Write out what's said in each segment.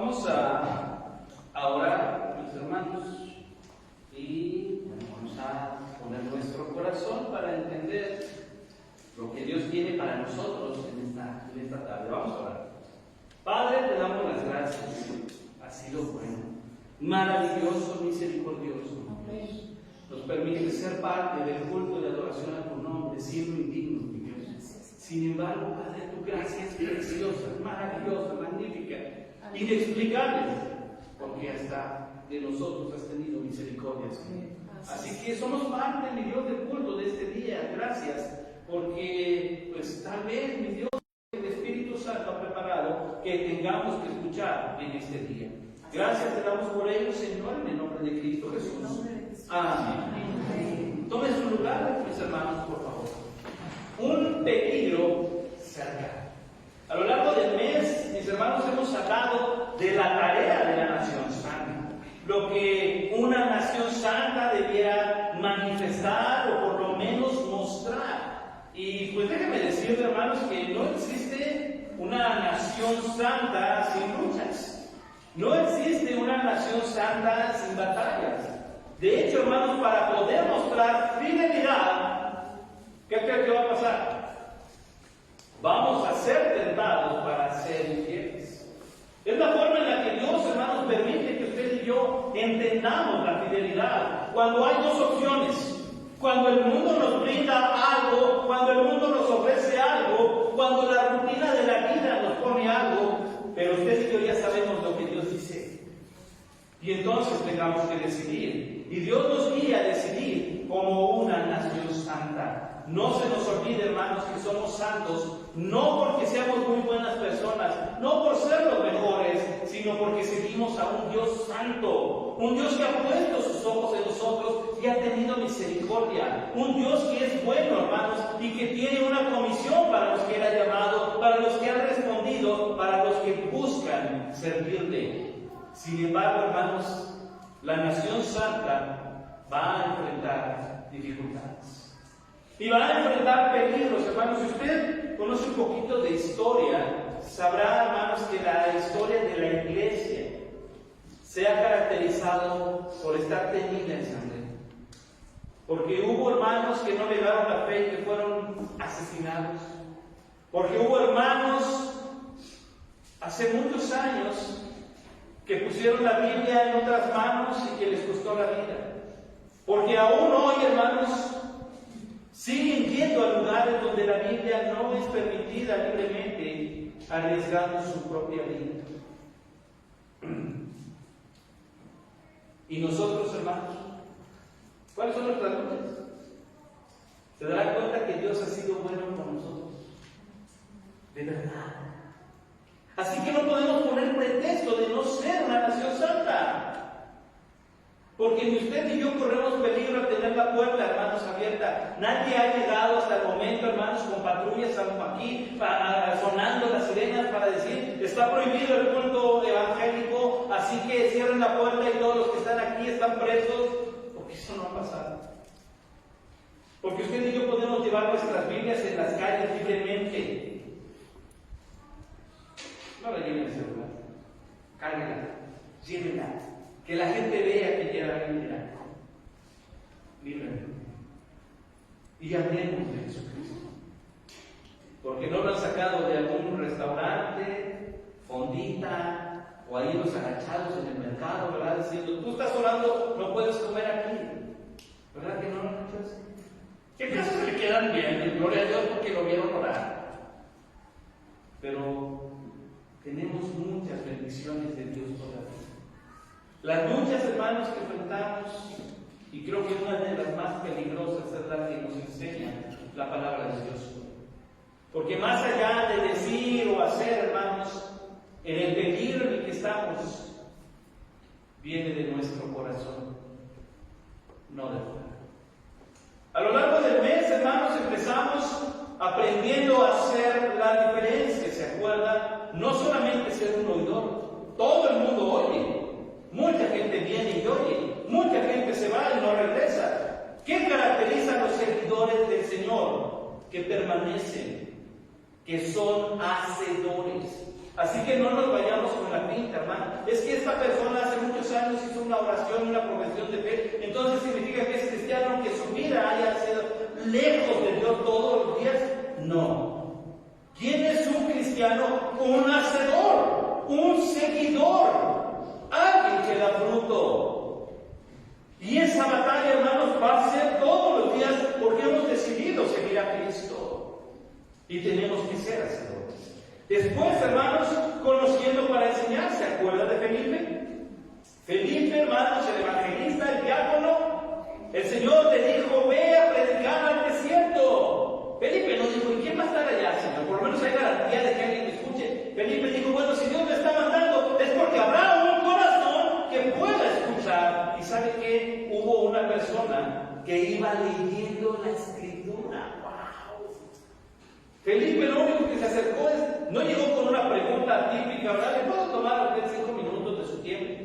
Vamos a orar, mis hermanos, y vamos a poner nuestro corazón para entender lo que Dios tiene para nosotros en esta tarde. Vamos a orar. Padre, te damos las gracias. Ha sido bueno, maravilloso, misericordioso. Nos permite ser parte del culto de adoración a tu nombre, siendo indignos, mi Dios. Sin embargo, Padre, tu gracia es preciosa, maravillosa, magnífica, inexplicable, porque hasta de nosotros has tenido misericordia, Señor. Así que somos parte, mi Dios, del culto de este día. Gracias, porque pues tal vez, mi Dios, el Espíritu Santo ha preparado que tengamos que escuchar en este día. Gracias te damos por ello, Señor, en el nombre de Cristo Jesús. Amén. Tomen su lugar, mis hermanos, por favor. Un peligro cerca. A lo largo del mes, mis hermanos, hemos hablado de la tarea de la nación santa. Lo que una nación santa debiera manifestar o por lo menos mostrar. Y pues déjenme decir, hermanos, que no existe una nación santa sin luchas. No existe una nación santa sin batallas. De hecho, hermanos, para poder mostrar fidelidad, ¿qué creen que va a pasar? Vamos a ser tentados para ser infieles. Es la forma en la que Dios, hermanos, permite que usted y yo entendamos la fidelidad. Cuando hay dos opciones, cuando el mundo nos brinda algo, cuando el mundo nos ofrece algo, cuando la rutina de la vida nos pone algo, pero usted y yo ya sabemos lo que Dios dice. Y entonces tengamos que decidir. Y Dios nos guía a decidir como una nación santa. No se nos olvide, hermanos, que somos santos, no porque seamos muy buenas personas, no por ser los mejores, sino porque seguimos a un Dios santo, un Dios que ha puesto sus ojos en nosotros y ha tenido misericordia, un Dios que es bueno, hermanos, y que tiene una comisión para los que Él ha llamado, para los que han respondido, para los que buscan servirle. Sin embargo, hermanos, la nación santa va a enfrentar dificultades. Y va a enfrentar peligros, hermanos. Si usted conoce un poquito de historia, sabrá, hermanos, que la historia de la iglesia se ha caracterizado por estar teñida en sangre. Porque hubo hermanos que no negaron la fe y que fueron asesinados. Porque hubo hermanos hace muchos años que pusieron la Biblia en otras manos y que les costó la vida. Porque aún hoy, hermanos, siguen yendo a lugares donde la Biblia no es permitida libremente, arriesgando su propia vida. Y nosotros, hermanos, ¿cuáles son nuestras luchas? Se dará cuenta que Dios ha sido bueno con nosotros. De verdad. Así que no podemos poner pretexto de no ser una nación santa. Porque ni usted ni yo corremos peligro al tener la puerta, hermanos, abierta. Nadie ha llegado hasta el momento, hermanos, con patrullas aquí, sonando las sirenas para decir, está prohibido el culto evangélico, así que cierren la puerta y todos los que están aquí están presos. Porque eso no ha pasado. Porque usted y yo podemos llevar nuestras Biblias en las calles libremente. No la lleven el celular, cárguela, llévenla, que la gente vea que lleva la Biblia libremente. Y hablemos de Jesucristo. Porque no lo han sacado de algún restaurante, fondita, o ahí los agachados en el mercado, ¿verdad? Diciendo, tú estás orando, no puedes comer aquí. ¿Verdad que no lo han hecho así? ¿Qué caso se le quedan bien? Gloria a Dios porque lo vieron orar. Pero tenemos muchas bendiciones de Dios todavía. Las luchas, hermanos, que enfrentamos, y creo que una de las más peligrosas es la que nos enseña la palabra de Dios. Porque más allá de decir o hacer, hermanos, en el peligro en el que estamos, viene de nuestro corazón, no de fuera. A lo largo del mes, hermanos, empezamos aprendiendo a hacer la diferencia, ¿se acuerdan? No solamente ser un oidor, todo el mundo oye. Mucha gente viene y oye, mucha gente se va y no regresa. ¿Qué caracteriza a los seguidores del Señor? Que permanecen, que son hacedores. Así que no nos vayamos con la pinta significa, hermano? Es que esta persona hace muchos años hizo una oración, una profesión de fe, entonces significa que es cristiano, aunque su vida haya sido lejos de Dios todos los días. No. ¿Quién es un cristiano? Un hacedor, un seguidor, alguien que da fruto. Y esa batalla, hermanos, va a ser todos los días porque hemos decidido seguir a Cristo. Y tenemos que ser hacedores. Después, hermanos, conociendo para enseñar. ¿Se acuerdan de Felipe? Felipe, hermanos, el evangelista, el diácono. El Señor le dijo: ve a predicar al desierto. Felipe no dijo: ¿y quién va a estar allá, Señor? Por lo menos hay garantía de que alguien me escuche. Felipe dijo: bueno, si Dios me está mandando, es porque habrá un corazón que pueda escuchar. ¿Y sabe qué? Hubo una persona que iba leyendo la Escritura. ¡Wow! Felipe lo único que se acercó no llegó con una pregunta típica, ¿verdad? ¿Le puedo tomar 5 minutos de su tiempo?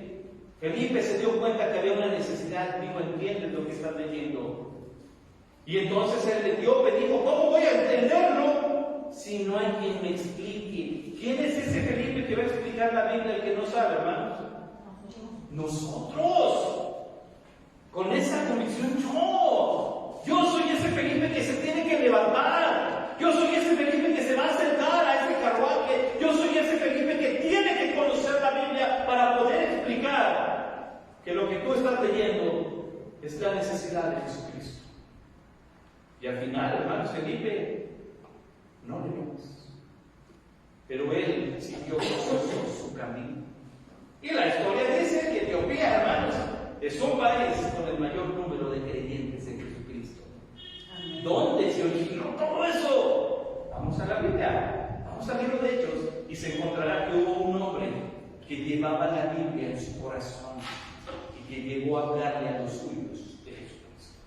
Felipe se dio cuenta que había una necesidad. Dijo: ¿entiendes lo que estás leyendo? Y entonces él le dijo: ¿cómo voy a entenderlo si no hay quien me explique? ¿Quién es ese Felipe que va a explicar la Biblia, el que no sabe, hermanos? Nosotros. Con esa convicción, yo soy ese Felipe que se tiene que levantar. Yo soy ese Felipe que se va a sentar a ese carruaje. Yo soy ese Felipe que tiene que conocer la Biblia para poder explicar que lo que tú estás leyendo es la necesidad de Jesucristo. Y al final, hermanos, Felipe no leyó más. Pero él siguió su camino. Y la historia dice que Etiopía, hermanos, es un país con el mayor número de creyentes en Jesucristo. Amén. ¿Dónde se originó todo eso? Vamos a la Biblia, vamos al libro de Hechos, y se encontrará que hubo un hombre que llevaba la Biblia en su corazón y que llegó a hablarle a los suyos de Jesucristo.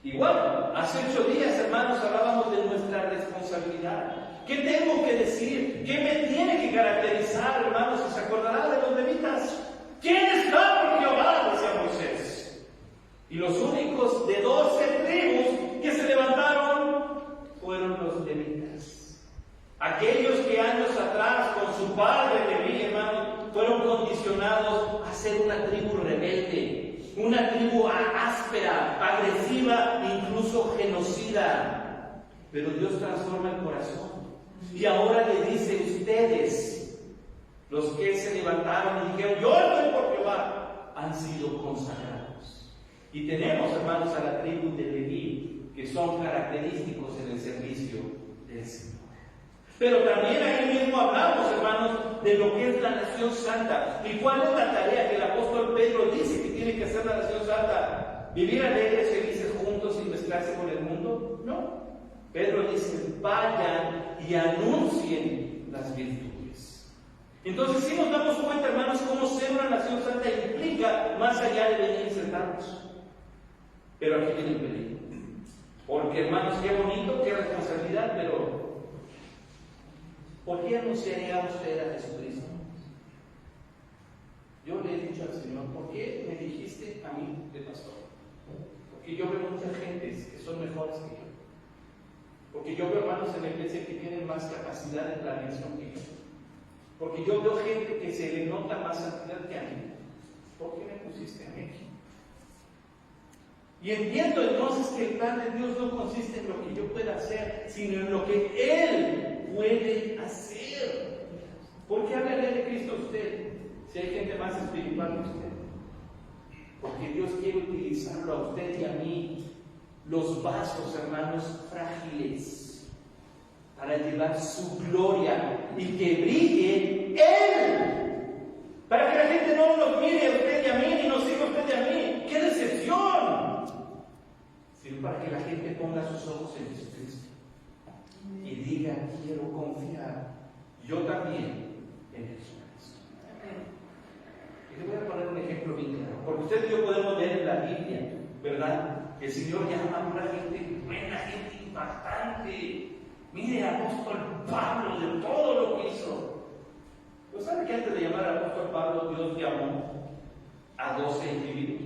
Igual, hace 8 días, hermanos, hablábamos de nuestra responsabilidad. ¿Qué tengo que decir? ¿Qué me tiene que caracterizar, hermanos? ¿Se acordará de los levitas? ¿Quién está por Jehová?, decía Moisés. Y los únicos de 12 tribus que se levantaron fueron los levitas. Aquellos que años atrás, con su padre Leví, hermanos, fueron condicionados a ser una tribu rebelde, una tribu áspera, agresiva, incluso genocida. Pero Dios transforma el corazón. Y ahora le dice: ustedes, los que se levantaron y dijeron: yo estoy por Jehová, han sido consagrados. Y tenemos, hermanos, a la tribu de Leví, que son característicos en el servicio del Señor. Pero también ahí mismo hablamos, hermanos, de lo que es la nación santa. ¿Y cuál es la tarea que el apóstol Pedro dice que tiene que hacer la nación santa? ¿Vivir alegres, felices juntos sin mezclarse con el mundo? No. Pedro dice: vayan y anuncien las virtudes. Entonces, si nos damos cuenta, hermanos, cómo ser una nación santa implica más allá de venir y sentarnos. Pero aquí viene el peligro. Porque, hermanos, qué bonito, qué responsabilidad, pero ¿por qué anunciaría usted a Jesucristo? Yo le he dicho al Señor: ¿por qué me dijiste a mí de pastor? Porque yo veo muchas gentes que son mejores que yo. Porque yo veo hermanos en la iglesia que tienen más capacidad de planeación que yo. Porque yo veo gente que se le nota más santidad que a mí. ¿Por qué me pusiste a mí? Y entiendo entonces que el plan de Dios no consiste en lo que yo pueda hacer, sino en lo que Él puede hacer. ¿Por qué hablarle de Cristo a usted si hay gente más espiritual que usted? Porque Dios quiere utilizarlo a usted y a mí, los vasos, hermanos, frágiles, para llevar su gloria y que brille Él. Para que la gente no nos mire a usted y a mí, ni nos siga a usted y a mí. ¡Qué decepción! Sino para que la gente ponga sus ojos en Jesucristo y diga: quiero confiar yo también en Jesucristo. Y le voy a poner un ejemplo bien claro, porque usted y yo podemos leer en la Biblia, ¿verdad?, el Señor llama a una gente buena, gente impactante. Mire al apóstol Pablo, de todo lo que hizo. ¿Pues sabe que antes de llamar al apóstol Pablo, Dios llamó a 12 individuos?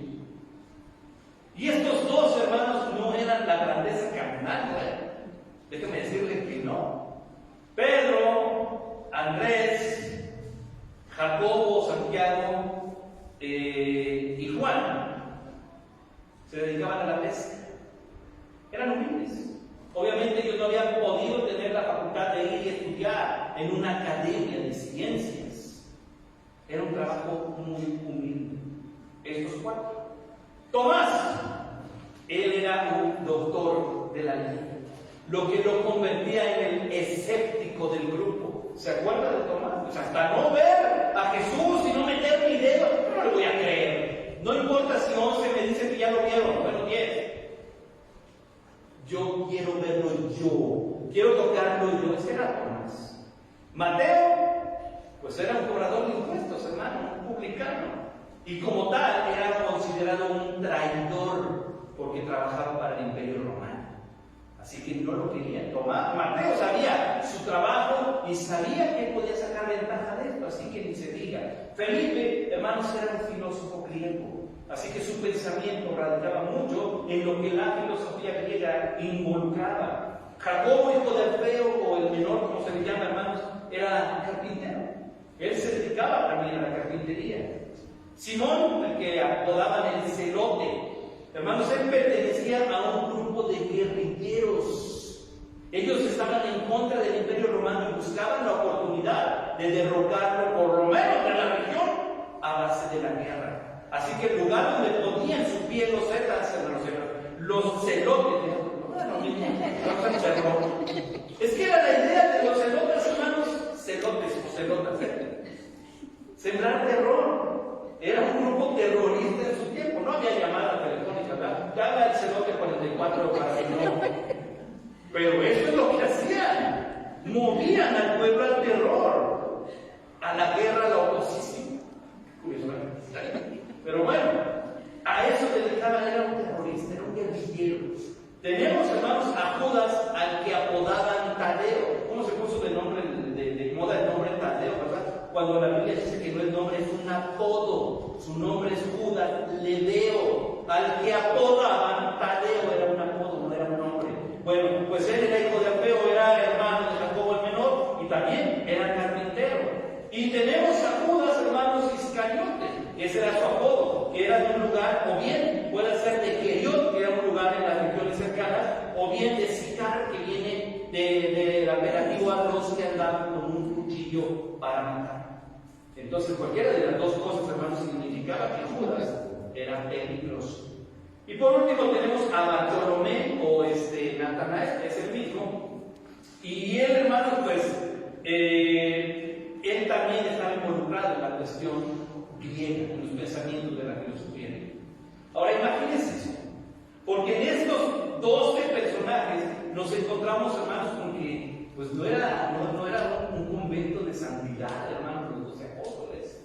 Y estos 2 hermanos no eran la grandeza caminando, Déjeme decirle que no. Pedro, Andrés, Jacobo, Santiago y Juan se dedicaban a la pesca. Eran humildes. Obviamente ellos no habían podido tener la facultad de ir y estudiar en una academia de ciencias. Era un trabajo muy humilde. Estos cuatro. Tomás, él era un doctor de la ley, lo que lo convertía en el escéptico del grupo. ¿Se acuerda de Tomás? Pues hasta no ver a Jesús y no meter mi dedo, no le voy a creer. No importa si 11 me dicen que ya lo vieron, bueno, 10. Yo quiero verlo yo, quiero tocarlo yo. Ese era Tomás. Mateo, pues era un cobrador de impuestos, hermano, un publicano. Y como tal, era considerado un traidor porque trabajaba para el Imperio Romano. Así que no lo quería. Mateo sabía su trabajo y sabía que podía sacar ventaja de esto, así que ni se diga. Felipe, hermanos, era un filósofo griego, así que su pensamiento radicaba mucho en lo que la filosofía griega involucraba. Jacobo, hijo de Alfeo, o el menor, como se le llama, hermanos, era carpintero. Él se dedicaba también a la carpintería. Simón, el que apodaban el celote, hermanos, él pertenecía a un grupo de guerrilleros. Ellos estaban en contra del Imperio Romano y buscaban la oportunidad de derrocarlo, por lo menos de la región, a base de la guerra. Así que el lugar donde ponían su pie los celotes, es que era la idea de los celotes, hermanos, celotes o celotas, sembrar terror. Era un grupo terrorista en su tiempo, no había llamada telefónica, ¿verdad? Llama al celote 44 para que no. Pero eso es lo que hacían. Movían al pueblo al terror, a la guerra, a la oposición. Pero bueno, a eso se dedicaba, era un terrorista, era un guerrillero. Tenemos, hermanos, a Judas, al que apodaban Tadeo. ¿Cómo se puso de nombre, de moda el nombre Tadeo, verdad? Cuando la Biblia dice que no es nombre, es un apodo. Su nombre es Judas Ledeo. Al que apodaban Tadeo era un apodo, no era un nombre. Bueno, pues él era hijo de Alfeo, era hermano de Jacobo el menor y también era carpintero. Y tenemos a Judas, hermanos, Iscariote. Ese era su apodo, que era de un lugar, o bien puede ser de Queriot, que era un lugar en las regiones cercanas, o bien de Sicar, que viene del apelativo a los que andaban con un cuchillo para matar. Entonces, cualquiera de las dos cosas, hermanos, significaba que Judas era peligroso. Y por último tenemos a Bartolomé, o Natanael, que es el mismo. Y él, hermanos, pues, él también estaba involucrado en la cuestión griega, en los pensamientos de la filosofía griega. Ahora, imagínense eso, porque en estos 12 personajes nos encontramos, hermanos, con que pues no era un convento de santidad, hermanos, los 12 apóstoles.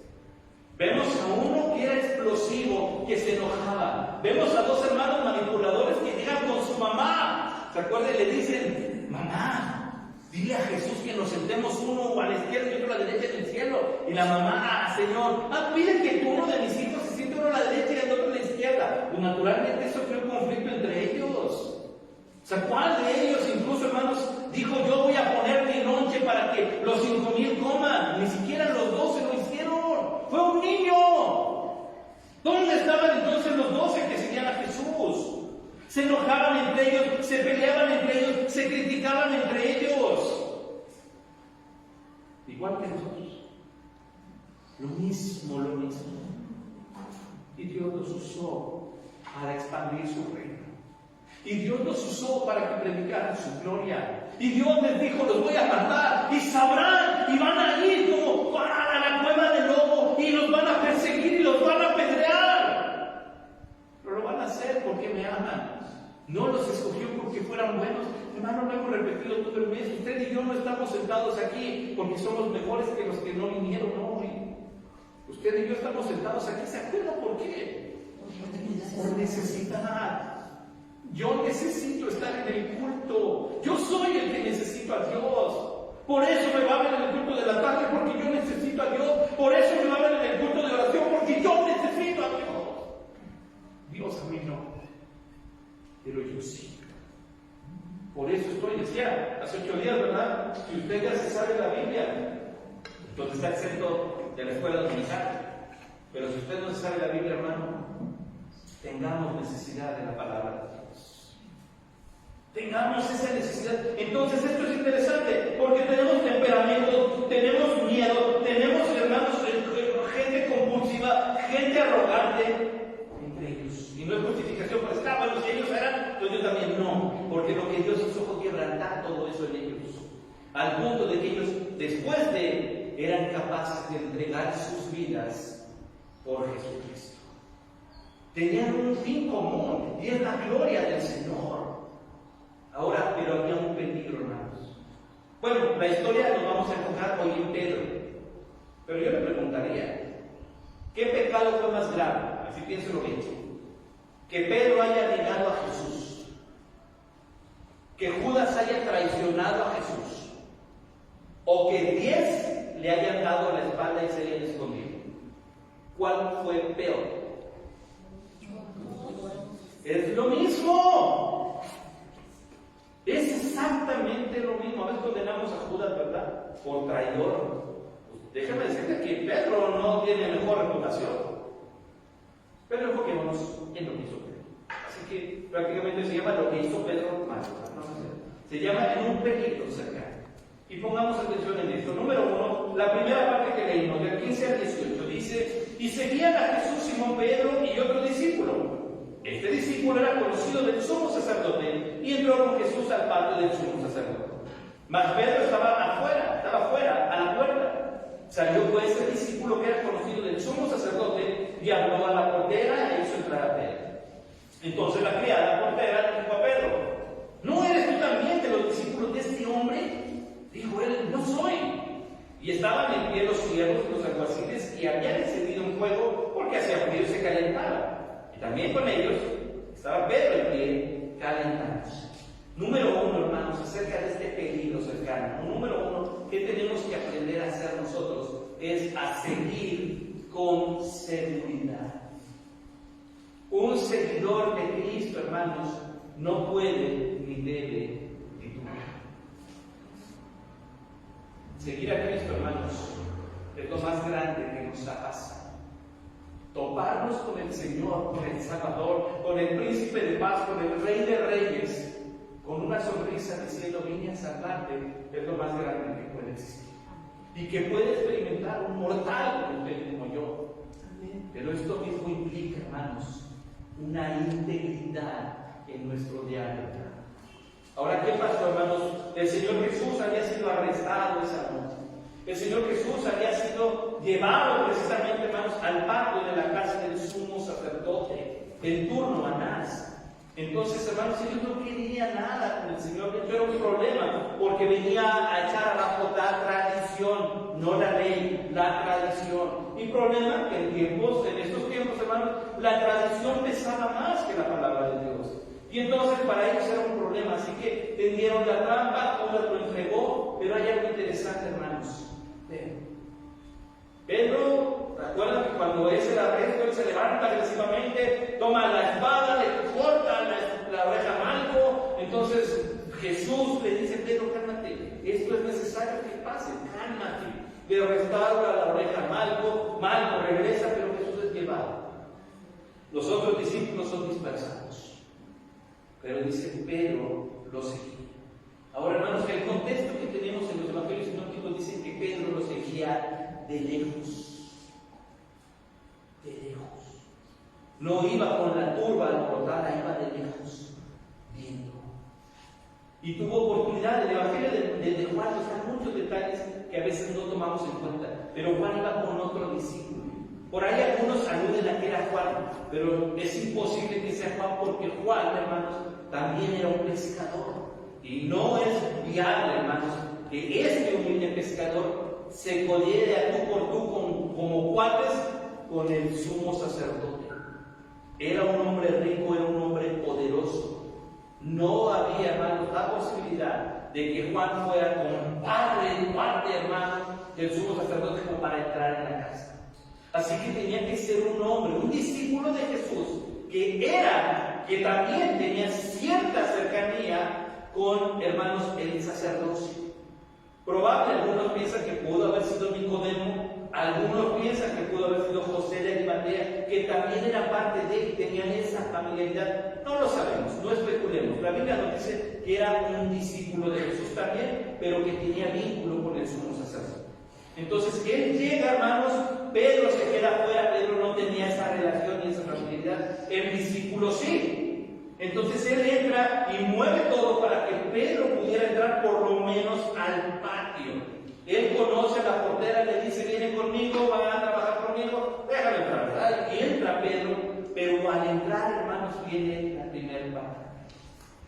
Vemos a uno que era explosivo, que se enojaba. Vemos a dos hermanos manipuladores que llegan con su mamá. ¿Se acuerdan? Le dicen: mamá, dile a Jesús que nos sentemos uno a la izquierda y otro a la derecha del cielo. Y la mamá: Señor, pide que uno de mis hijos se siente uno a la derecha y el otro a la izquierda. Pues naturalmente eso fue un conflicto entre ellos. O sea, ¿cuál de ellos, incluso, hermanos, dijo: yo voy a poner mi lonche para que los 5,000 coman? Ni siquiera los 12 lo hicieron. Fue un niño. ¿Dónde estaban entonces los 12 que seguían a Jesús? Se enojaban entre ellos, se peleaban entre ellos, se criticaban entre ellos. Igual que nosotros. Lo mismo. Y Dios los usó para expandir su reino. Y Dios los usó para que predicaran su gloria. Y Dios les dijo: los voy a matar, y sabrán, y van a ir como para la cueva del lobo, y los van a perseguir y los van a apedrear. Pero lo van a hacer porque me aman. No los escogió porque fueran buenos. Hermano, lo hemos repetido todo el mes. Usted y yo no estamos sentados aquí porque somos mejores que los que no vinieron hoy. Usted y yo estamos sentados aquí. ¿Se acuerda por qué? Por necesidad. Yo necesito estar en el culto. Yo soy el que necesito a Dios. Por eso me va a ver en el culto de la tarde, porque yo necesito a Dios. Por eso me va a ver en el culto de oración, porque yo necesito a Dios. Dios a mí no, pero yo sí. Por eso estoy, decía hace 8 días, ¿verdad? Si usted ya se sabe la Biblia, entonces está exento de la escuela dominical. Pero si usted no se sabe la Biblia, hermano, tengamos necesidad de la palabra de Dios. Tengamos esa necesidad. Entonces esto es interesante, porque tenemos temperamento, tenemos miedo, tenemos, hermanos, gente compulsiva, gente arrogante entre ellos. Y no es justificación por escápalos, si ellos eran, entonces yo también no. Porque lo que Dios hizo fue quebrantar todo eso en ellos. Al punto de que ellos, después de, eran capaces de entregar sus vidas por Jesucristo. Tenían un fin común, y es la gloria del Señor. Ahora, pero había un peligro, hermanos. Bueno, la historia nos vamos a enfocar hoy en Pedro. Pero yo le preguntaría, ¿qué pecado fue más grave? Así piénselo bien. Que Pedro haya negado a Jesús. Que Judas haya traicionado a Jesús. O que 10 le hayan dado la espalda y se hayan escondido. ¿Cuál fue peor? Es lo mismo. Es exactamente lo mismo. A veces condenamos a Judas, ¿verdad? Por traidor. Pues déjame decirte que Pedro no tiene mejor reputación. Pero enfoquémonos en lo que hizo Pedro. Así que prácticamente se llama lo que hizo Pedro mal. Se llama en un peligro cercano. Y pongamos atención en esto. Número 1, la primera parte que leímos, del 15 al 18, dice: y seguían a Jesús Simón Pedro y otro discípulo. Este discípulo era conocido del sumo sacerdote y entró con Jesús al patio del sumo sacerdote. Mas Pedro estaba afuera, a la puerta. Salió pues este discípulo que era conocido del sumo sacerdote y habló a la portera e hizo entrar a Pedro. Entonces la criada portera dijo a Pedro: ¿no eres tú también de los discípulos de este hombre? Dijo él: no soy. Y estaban en pie los siervos y los alguaciles y habían encendido un fuego porque hacía frío y se calentaba. Y también con ellos estaba Pedro en pie, calentándose. Número 1, hermanos, acerca de este peligro cercano. Número 1, que tenemos que aprender a hacer nosotros es a seguir con seguridad. Un seguidor de Cristo, hermanos, no puede ni debe titubear. Seguir a Cristo, hermanos, es lo más grande que nos ha pasado. Toparnos con el Señor, con el Salvador, con el Príncipe de paz, con el Rey de Reyes, con una sonrisa diciendo: vine a salvarte, es lo más grande que puede existir. Y que puede experimentar un mortal como usted y como yo. Pero esto mismo implica, hermanos, una integridad en nuestro diálogo. Ahora, ¿qué pasó, hermanos? El Señor Jesús había sido arrestado esa noche. El Señor Jesús había sido llevado precisamente, hermanos, al patio de la casa del sumo sacerdote, en turno, Anás. Entonces, hermanos, ellos no querían nada con el Señor. Esto era un problema, porque venía a echar abajo la tradición, no la ley, la tradición. Y problema que en estos tiempos, hermanos, la tradición pesaba más que la palabra de Dios. Y entonces para ellos era un problema, así que tendieron la trampa, Judas lo entregó. Pero hay algo interesante, hermanos. Pedro, recuerda que cuando es el arresto, él se levanta agresivamente, toma la espada, le corta la oreja a Malco. Entonces Jesús le dice: Pedro, cálmate, esto es necesario que pase, cálmate. Le restaura la oreja a Malco, Malco regresa, pero Jesús es llevado. Los otros discípulos son dispersados. Pero dice: Pedro lo seguía. Ahora, hermanos, el contexto que tenemos en los evangelios sinópticos dice que Pedro lo seguía de lejos. De lejos. No iba con la turba alborotada, iba de lejos, viendo. Y tuvo oportunidad. El evangelio de Juan nos da muchos detalles que a veces no tomamos en cuenta. Pero Juan iba con otro discípulo. Por ahí algunos aluden a que era Juan, pero es imposible que sea Juan, porque Juan, hermanos, también era un pescador. Y no es viable, hermanos, que este humilde pescador se codiere a tú por tú como cuates con el sumo sacerdote. Era un hombre rico, era un hombre poderoso. No había, hermanos, la posibilidad de que Juan fuera compadre, hermano, del sumo sacerdote como para entrar en la casa. Así que tenía que ser un hombre, un discípulo de Jesús, que también tenía cierta cercanía con, hermanos, el sacerdocio. Probable, algunos piensan que pudo haber sido Nicodemo, algunos fidelidad? No lo sabemos, no especulemos. La Biblia nos dice que era un discípulo de Jesús también, pero que tenía vínculo con el sumo sacerdote. Entonces, él llega, hermanos, Pedro se queda afuera, Pedro no tenía esa relación y esa familiaridad, el discípulo sí. Entonces él entra y mueve todo para que Pedro pudiera entrar por lo menos al patio. Él conoce a la portera, le dice, viene conmigo, va a trabajar conmigo, déjame entrar, ¿verdad? Y entra Pedro, pero al entrar, hermanos, viene la primera parte.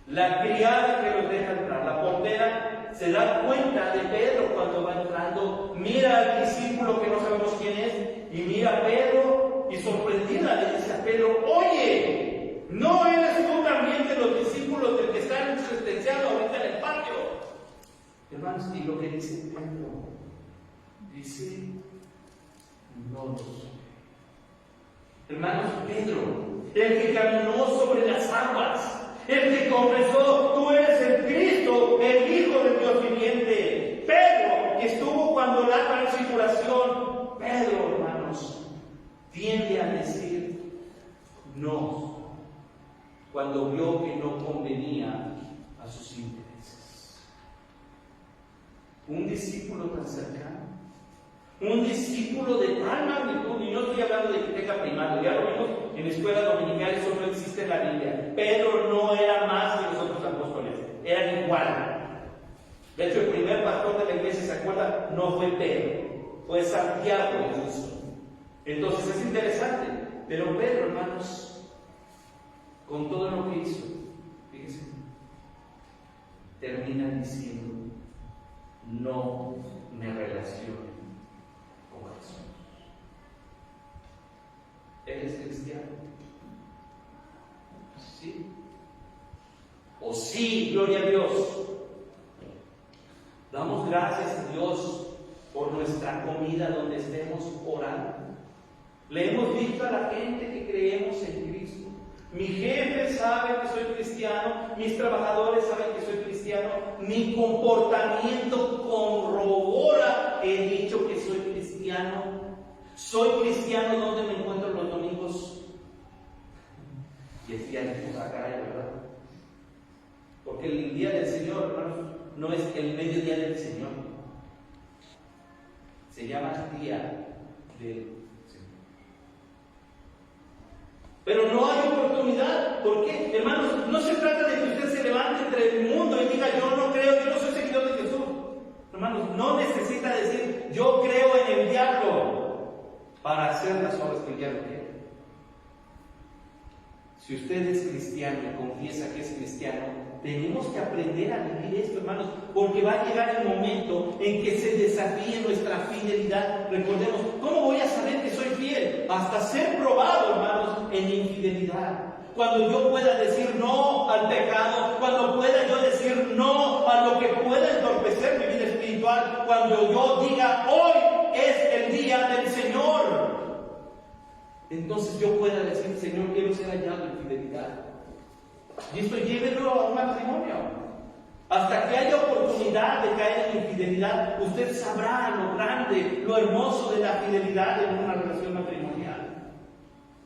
La criada que los deja entrar, la portera se da cuenta de Pedro cuando va entrando, mira al discípulo que no sabemos quién es, y mira a Pedro, y sorprendida le dice a Pedro, oye, ¿no eres tú también de los discípulos del que están sentenciados ahorita en el patio? Hermanos, y lo que dice Pedro, dice, no lo soy. Hermanos, Pedro, el que caminó sobre las aguas, el que confesó, tú eres el Cristo, el Hijo del Dios viviente. Pedro, que estuvo cuando la transfiguración. Pedro, hermanos, tiende a decir no, cuando vio que no convenía a sus intereses. Un discípulo tan cercano, un discípulo de tal magnitud, y no estoy hablando de que tenga primario, ya lo vimos en escuela dominical, eso no existe en la Biblia. Pedro no era más que los otros apóstoles, eran igual. De hecho, el primer pastor de la iglesia, ¿se acuerda? No fue Pedro, fue Santiago incluso. Entonces es interesante, pero Pedro, hermanos, con todo lo que hizo, fíjense, termina diciendo, no me relaciono con Jesús. ¿Él es cristiano? Sí. ¿O sí? Gloria a Dios. Damos gracias a Dios por nuestra comida donde estemos orando. Le hemos dicho a la gente que creemos en Cristo. Mi jefe sabe que soy cristiano, mis trabajadores saben que soy cristiano, mi comportamiento corrobora que he dicho que soy cristiano. Soy cristiano donde me encuentro los domingos. Y el día de acá, ¿verdad? Porque el día del Señor, hermanos, no es el mediodía del Señor. Se llama día del Señor. Pero no hay oportunidad. ¿Por qué? Hermanos, no se trata de que usted se levante entre el mundo y diga, yo no creo, yo no soy seguidor de Jesús. Hermanos, no necesita decir, yo creo en el diablo para hacer las obras que el diablo quiere. Si usted es cristiano y confiesa que es cristiano, tenemos que aprender a vivir esto, hermanos, porque va a llegar el momento en que se desafíe nuestra fidelidad. Recordemos, ¿cómo voy a saber que soy fiel? Hasta ser probado, hermanos, en infidelidad. Cuando yo pueda decir no al pecado, cuando pueda yo decir no a lo que pueda entorpecer mi vida espiritual, cuando yo diga, hoy es el día del Señor, entonces yo pueda decir, Señor, quiero ser hallado en fidelidad. Y esto llévelo a un matrimonio. Hasta que haya oportunidad de caer en infidelidad, usted sabrá lo grande, lo hermoso de la fidelidad en una relación matrimonial.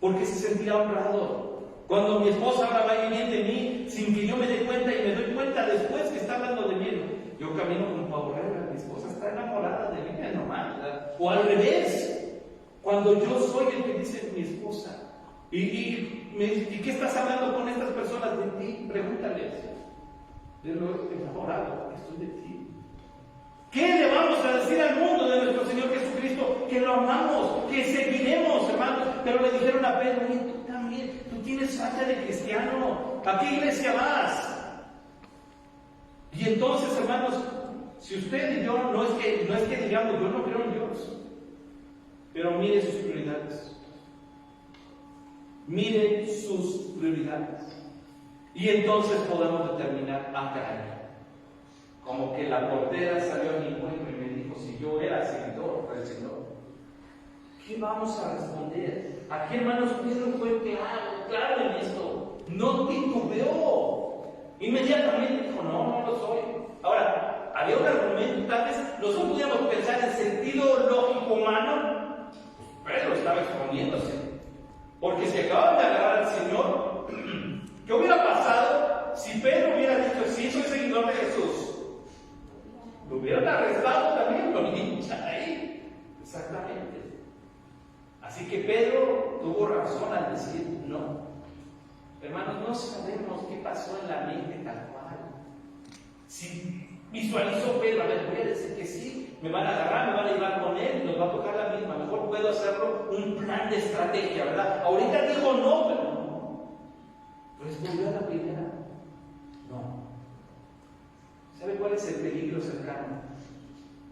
Porque se sentirá honrado. Cuando mi esposa ahora va y viene de mí, sin que yo me dé cuenta, y me doy cuenta después que está hablando de mí, yo camino como favorable, mi esposa está enamorada de mí, es normal, ¿verdad? O al revés. Cuando yo soy el que dice mi esposa, ¿y qué estás hablando con estas personas de ti? Pregúntales. De lo enamorado que estoy de ti. ¿Qué le vamos a decir al mundo de nuestro Señor Jesucristo? Que lo amamos, que seguiremos, hermanos. Pero le dijeron a Pedro, oye, tú también, tú tienes facha de cristiano. ¿A qué iglesia vas? Y entonces, hermanos, si usted y yo, no es que digamos, yo no creo en Dios. Pero mire sus prioridades. Mire sus prioridades. Y entonces podemos determinar, caray, como que la portera salió a mi encuentro y me dijo, si yo era seguidor del Señor, ¿qué vamos a responder? Aquí, hermanos, Pedro fue claro en esto. No titubeó. Inmediatamente dijo, no lo soy. Ahora, había un argumento, tal vez nosotros podíamos pensar en sentido lógico humano. Pedro estaba exponiéndose, porque si acaban de agarrar al Señor, ¿Qué hubiera pasado si Pedro hubiera dicho, sí, soy seguidor de Jesús? Lo hubieran arrestado también, lo linchan ahí. Exactamente. Así que Pedro tuvo razón al decir no. Hermanos, no sabemos qué pasó en la mente tal cual. Si visualizó Pedro, a ver, voy a decir que sí, me van a agarrar, me van a llevar con él, nos va a tocar la misma, mejor puedo hacerlo un plan de estrategia, ¿verdad? Ahorita dijo no, pero no. Pues volvió a la primera. No. ¿Sabe cuál es el peligro cercano?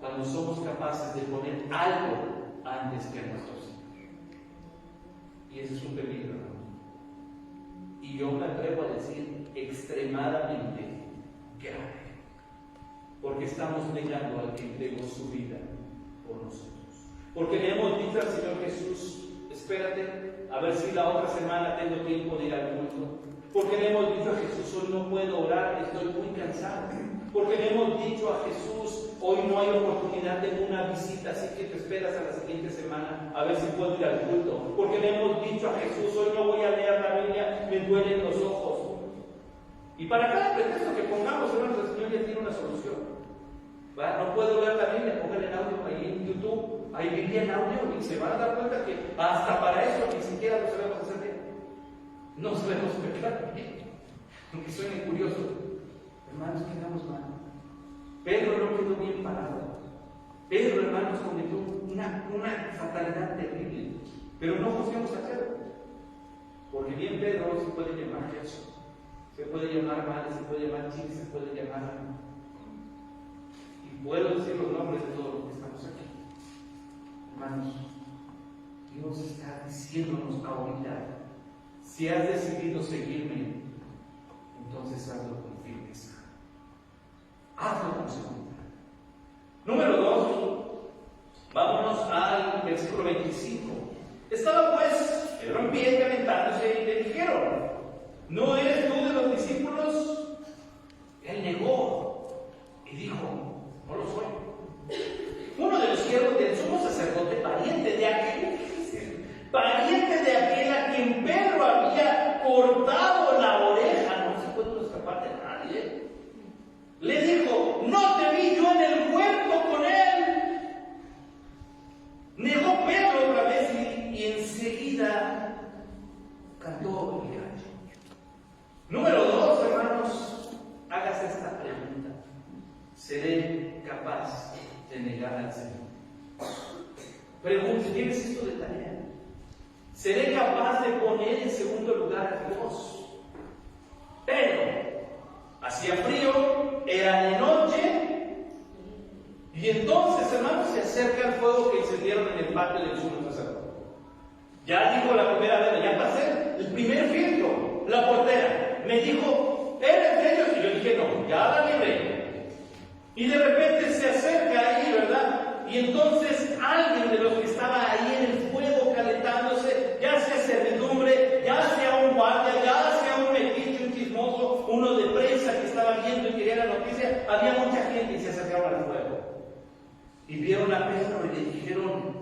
Cuando somos capaces de poner algo antes que a nuestro Señor. Y ese es un peligro, ¿no? Y yo me atrevo a decir extremadamente grave. Porque estamos negando al que entregó su vida por nosotros. Porque le hemos dicho al Señor Jesús, espérate, a ver si la otra semana tengo tiempo de ir al culto. Porque le hemos dicho a Jesús, hoy no puedo orar, estoy muy cansado. Porque le hemos dicho a Jesús, hoy no hay oportunidad, tengo una visita, así que te esperas a la siguiente semana a ver si puedo ir al culto. Porque le hemos dicho a Jesús, hoy no voy a leer la Biblia, me duelen los ojos. Y para cada pretexto que pongamos, hermanos, el Señor ya tiene una solución. ¿Va? No puedo leer la Biblia, pongan en audio ahí en YouTube, hay Biblia en audio y se van a dar cuenta que hasta para eso ni siquiera lo sabemos hacer bien. No sabemos explicar bien, aunque suene curioso. Hermanos, quedamos mal. Pedro no quedó bien parado. Pedro, hermanos, cometió una fatalidad terrible. Pero no juzguemos a Pedro. Porque bien Pedro hoy se puede llamar Jesús. Se puede llamar Vale, se puede llamar Chile, se puede llamar. Y puedo decir los nombres de todos los que estamos aquí. Hermanos, Dios está diciéndonos ahorita: si has decidido seguirme, entonces hazlo con firmeza. Hazlo con seguridad. Número 2, vámonos al versículo 25. Estaba pues Pedro en pie calentándose y le dijeron: ¿no eres tú de los discípulos? Él negó y dijo: no lo soy. Uno de los siervos del sumo sacerdote, pariente de aquel a quien Pedro había cortado la oreja, no se puede escapar de nadie, le dijo: no te vi yo en el huerto con él. Negó Pedro otra vez y enseguida cantó el gallo. Número 2, hermanos, hágase esta pregunta: ¿seré capaz de negar al Señor? Pregunte, ¿tienes esto de tarea? ¿Seré capaz de poner en segundo lugar a Dios? Pero hacía frío, era de noche, y entonces, hermanos, se acerca el fuego que encendieron en el patio del sumo sacerdote. Ya dijo la primera vez, ya pasé el primer filtro, la portera me dijo: ¿eres de ellos? Y yo dije: no, ya la libré. Y de repente se acerca ahí, ¿verdad? Y entonces alguien de los que estaba ahí en el fuego calentándose, ya sea servidumbre, ya sea un guardia, ya sea un metiche, un chismoso, uno de prensa que estaba viendo y quería la noticia, había mucha gente y se acercaron al fuego. Y vieron a Pedro y le dijeron: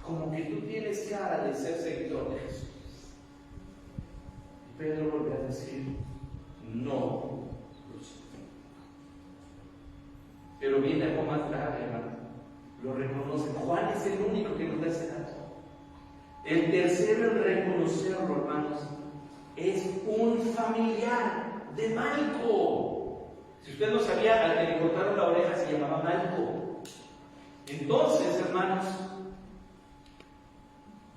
como que tú tienes cara de ser seguidor de Jesús. Y Pedro volvió a decir: no lo soy. Pero viene algo más grave, hermano. Lo reconoce. Juan es el único que nos da ese dato. El tercero en reconocerlo, hermanos, es un familiar de Malco. Si usted no sabía, al que le cortaron la oreja se llamaba Malco. Entonces, hermanos,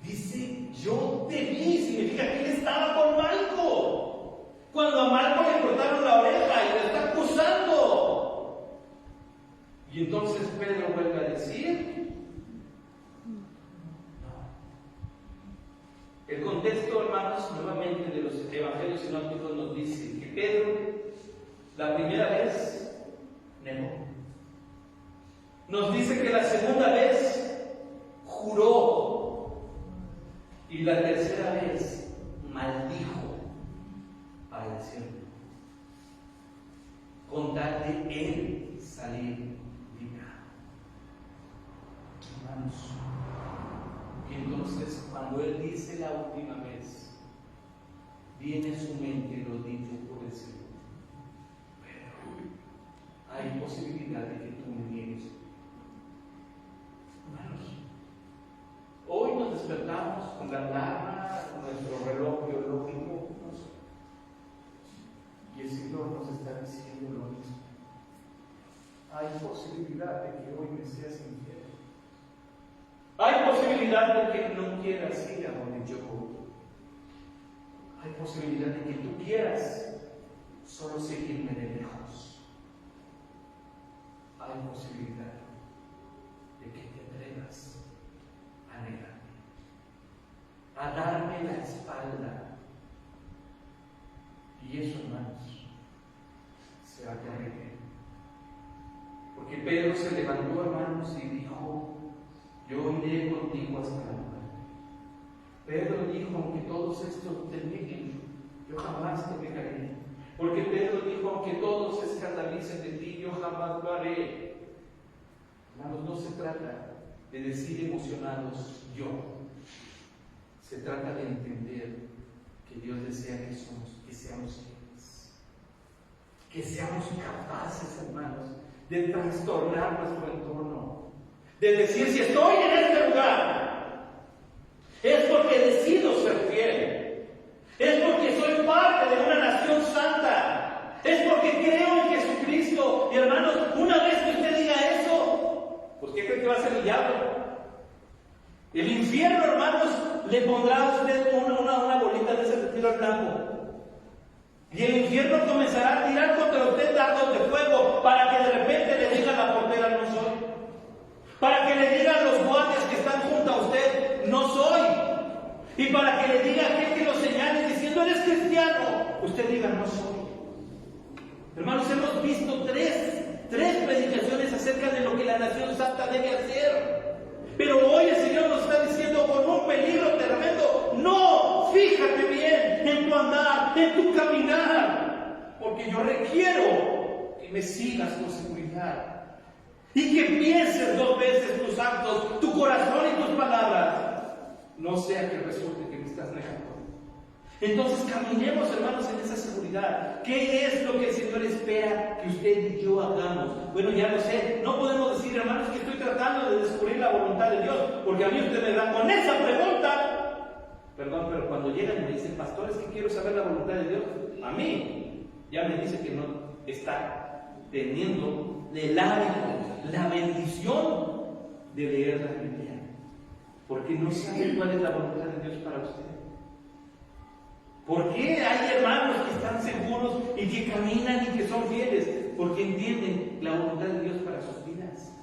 dice: yo te vi. Significa que él estaba con Malco cuando a Malco le cortaron la oreja y lo está acusando. Y entonces Pedro vuelve a decir: no. El contexto, hermanos, nuevamente de los evangelios sinópticos nos dice que Pedro, la primera vez, negó. Nos dice que la segunda vez juró. Y la tercera vez maldijo para decirlo, con tal de él salir librado. Hermanos, y entonces cuando él dice la última vez, viene a su mente lo dicho por el Señor. Pero hay posibilidad de que tú me niegues. Hermanos, hoy nos despertamos con la alarma, con nuestro reloj biológico, no sé. Y el Señor nos está diciendo lo mismo. Hay posibilidad de que hoy me seas infiel. Hay posibilidad de que no quieras ir a donde yo voy. Hay posibilidad de que tú quieras solo seguirme de lejos. Hay posibilidad de que te atrevas a negarme, a darme la espalda. Y eso, hermanos, será terrible. Porque Pedro se levantó, hermanos, y dijo: yo iré contigo hasta la muerte. Pedro dijo: aunque todos estos te nieguen, yo jamás te negaré. Porque Pedro dijo: aunque todos se escandalicen de ti, yo jamás lo haré. Hermanos, no se trata de decir emocionados yo. Se trata de entender que Dios desea que seamos fieles. Que seamos capaces, hermanos, de trastornar nuestro entorno. De decir: si estoy en este lugar, es porque decido ser fiel. Es porque soy parte de una nación santa. Es porque creo en Jesucristo. Y hermanos, una vez que usted diga eso, pues ¿qué cree que va a hacer el diablo? El infierno, hermanos, le pondrá a usted una bolita de ese tiro al blanco. Y el infierno comenzará a tirar contra usted dardos de fuego para que de repente le diga la portera: no soy. Para que le digan los guardias que están junto a usted: no soy. Y para que le diga aquel que lo señale diciendo: eres cristiano, usted diga: no soy. Hermanos, hemos visto tres predicaciones acerca de lo que la nación santa debe hacer. Pero hoy el Señor nos está diciendo con un peligro tremendo: no, fíjate bien en tu andar, en tu caminar, porque yo requiero que me sigas con seguridad. Y que pienses 2 veces tus actos, tu corazón y tus palabras. No sea que resulte que me estás negando. Entonces caminemos, hermanos, en esa seguridad. ¿Qué es lo que el Señor espera que usted y yo hagamos? Bueno, ya lo sé. No podemos decir, hermanos, que estoy tratando de descubrir la voluntad de Dios, porque a mí usted me da con esa pregunta. Perdón, pero cuando llegan y me dicen: pastor, es que quiero saber la voluntad de Dios, a mí ya me dice que no está teniendo el hábito, la bendición de leer la Biblia, porque no sabe cuál es la voluntad de Dios para usted. ¿Por qué hay hermanos que están seguros y que caminan y que son fieles? Porque entienden la voluntad de Dios para sus vidas.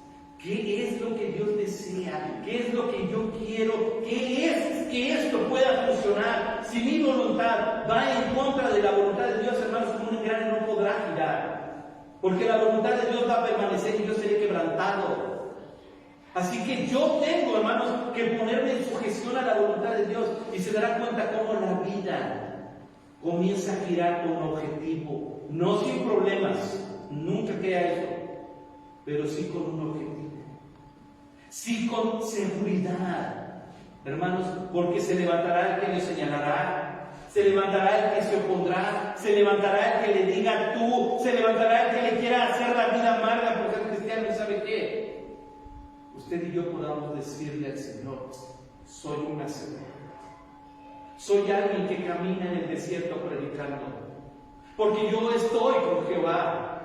¿Qué es lo que Dios desea? ¿Qué es lo que yo quiero? ¿Qué es que esto pueda funcionar? Si mi voluntad va en contra de la voluntad de Dios, hermanos, como un engrane no podrá girar. Porque la voluntad de Dios va a permanecer y yo seré quebrantado. Así que yo tengo, hermanos, que ponerme en sujeción a la voluntad de Dios, y se dará cuenta cómo la vida comienza a girar con un objetivo, no sin problemas, nunca crea eso, pero sí con un objetivo, sí con seguridad, hermanos, porque se levantará el que le señalará, se levantará el que se opondrá, se levantará el que le diga tú, se levantará el que le quiera hacer la vida amarga por ser cristiano. ¿Y sabe qué? Usted y yo podamos decirle al Señor: soy una segura. Soy alguien que camina en el desierto predicando, porque yo estoy con Jehová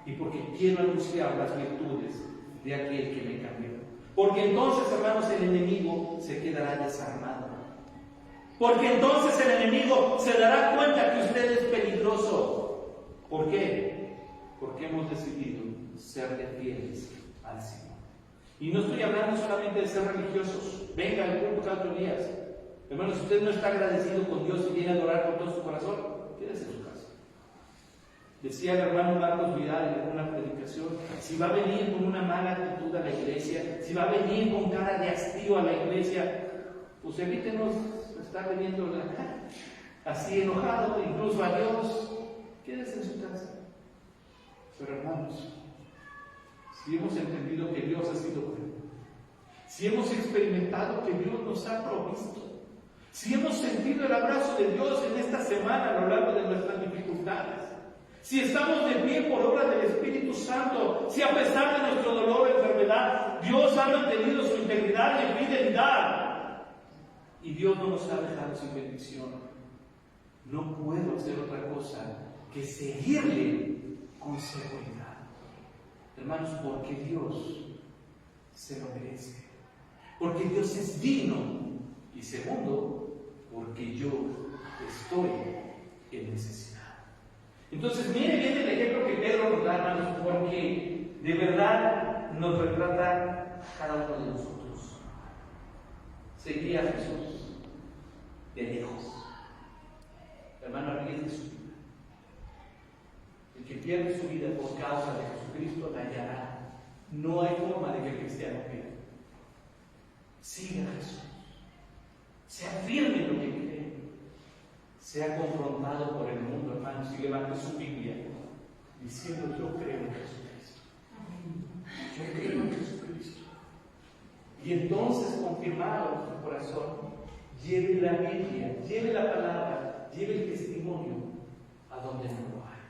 y porque quiero anunciar las virtudes de aquel que me cambió. Porque entonces, hermanos, el enemigo se quedará desarmado. Porque entonces el enemigo se dará cuenta que usted es peligroso. ¿Por qué? Porque hemos decidido serle fieles al Señor. Y no estoy hablando solamente de ser religiosos. Venga al culto cada 8 días. Hermanos, si usted no está agradecido con Dios y viene a adorar con todo su corazón, quédese en su casa. Decía el hermano Marcos Vidal en una predicación: si va a venir con una mala actitud a la iglesia, si va a venir con cara de hastío a la iglesia, pues evítenos estar viniendo así enojado, incluso a Dios. Quédese en su casa. Pero hermanos, si hemos entendido que Dios ha sido bueno, si hemos experimentado que Dios nos ha provisto, si hemos sentido el abrazo de Dios en esta semana a lo largo de nuestras dificultades, si estamos de pie por obra del Espíritu Santo, si a pesar de nuestro dolor o enfermedad, Dios ha mantenido su integridad y fidelidad, y Dios no nos ha dejado sin bendición, no puedo hacer otra cosa que seguirle con seguridad. Hermanos, porque Dios se lo merece, porque Dios es digno, y segundo, porque yo estoy en necesidad. Entonces, miren bien el ejemplo que Pedro nos da, hermanos, porque de verdad nos retrata cada uno de nosotros. Seguía a Jesús de lejos. Hermano, arriesgue su vida. El que pierde su vida por causa de Jesucristo la hallará. No hay forma de que el cristiano pierda. Siga a Jesús. Sea firme en lo que cree. Sea confrontado por el mundo, hermanos, y levante su Biblia diciendo: yo creo en Jesucristo. Yo creo en Jesucristo. Y entonces, confirmado en su corazón, lleve la Biblia, lleve la palabra, lleve el testimonio a donde no lo hay,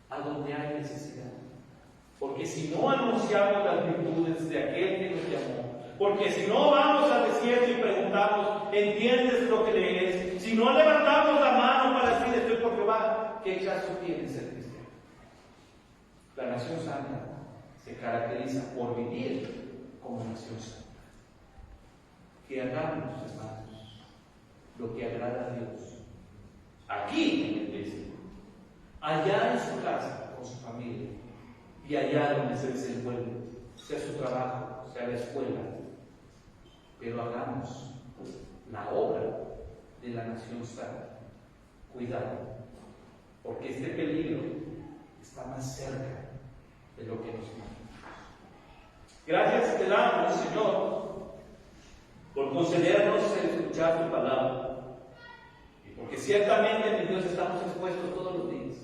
a donde hay necesidad. Porque si no anunciamos las virtudes de aquel que nos llamó, porque si no vamos al desierto y preguntamos: ¿entiendes lo que lees? Si no levantamos la mano para decir: estoy por Jehová, ¿qué caso tiene ser cristiano? La nación santa se caracteriza por vivir como nación santa. Que hagamos, hermanos, lo que agrada a Dios. Aquí en la iglesia, allá en su casa, con su familia, y allá donde se desenvuelve, sea su trabajo, sea la escuela. Pero hagamos la obra de la nación santa. Cuidado, porque este peligro está más cerca de lo que nos imaginamos. Gracias te damos, Señor, por concedernos el escuchar tu palabra, y porque ciertamente, mi Dios, estamos expuestos todos los días.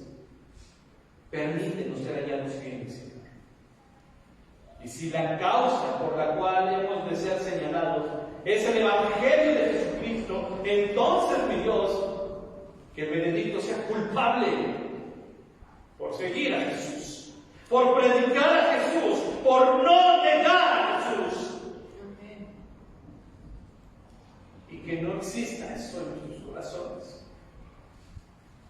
Permítenos ser hallados fieles, Señor. Y si la causa por la cual hemos de ser señalados es el Evangelio de Jesucristo, entonces, mi Dios, que el Benedicto sea culpable por seguir a Jesús, por predicar a Jesús, por no negar a Jesús. Y que no exista eso en nuestros corazones,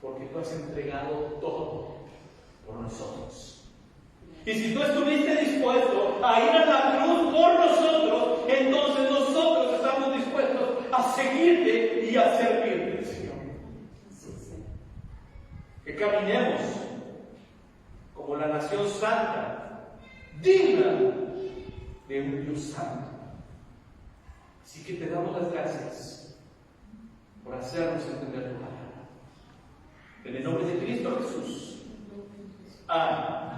porque tú has entregado todo por nosotros. Y si tú estuviste dispuesto a ir a la cruz por nosotros, entonces nosotros estamos dispuestos a seguirte y a servirte, Señor. Que caminemos como la nación santa, digna de un Dios santo. Así que te damos las gracias por hacernos entender tu palabra. En el nombre de Cristo Jesús. Amén.